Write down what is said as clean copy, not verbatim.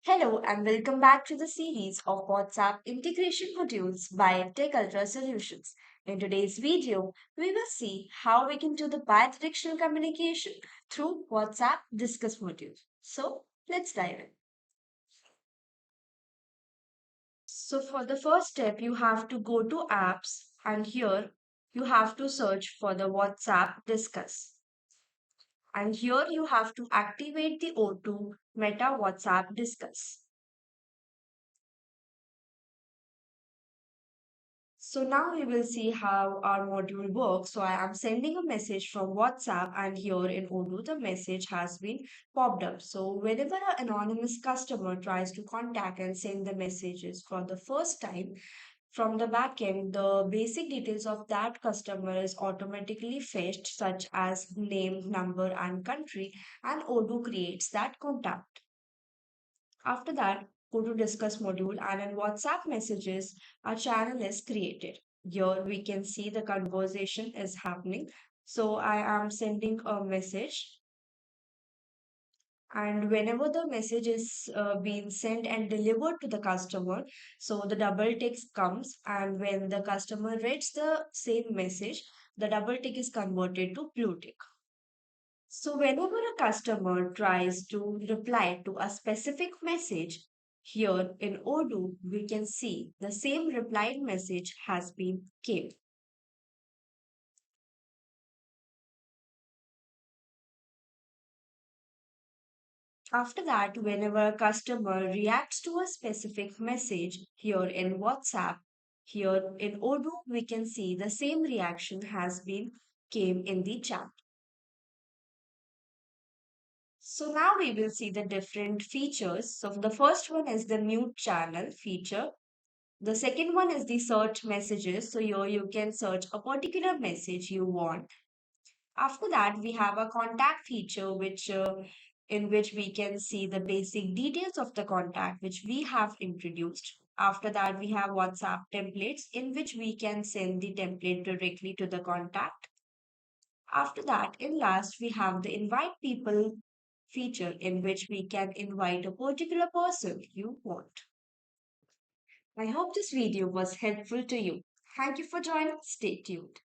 Hello and welcome back to the series of WhatsApp integration modules by Tech Ultra Solutions. In today's video, we will see how we can do the bidirectional communication through WhatsApp Discuss module. So let's dive in. So for the first step, you have to go to apps and here you have to search for the WhatsApp Discuss. And here you have to activate the Odoo Meta WhatsApp Discuss. So now we will see how our module works. So I am sending a message from WhatsApp and here in Odoo the message has been popped up. So whenever an anonymous customer tries to contact and send the messages for the first time from the backend, the basic details of that customer is automatically fetched such as name, number and country and Odoo creates that contact. After that, go to discuss module and in WhatsApp messages, a channel is created. Here we can see the conversation is happening. So I am sending a message and whenever the message is being sent and delivered to the customer, so the double tick comes and when the customer reads the same message, the double tick is converted to blue tick. So, whenever a customer tries to reply to a specific message, here in Odoo, we can see the same replied message has been came. After that, whenever a customer reacts to a specific message here in WhatsApp, here in Odoo, we can see the same reaction has been came in the chat. So now we will see the different features. So the first one is the mute channel feature. The second one is the search messages. So here you can search a particular message you want. After that, we have a contact feature which in which we can see the basic details of the contact which we have introduced. After that, we have WhatsApp templates in which we can send the template directly to the contact. After that, in last, we have the invite people feature in which we can invite a particular person you want. I hope this video was helpful to you. Thank you for joining. Stay tuned.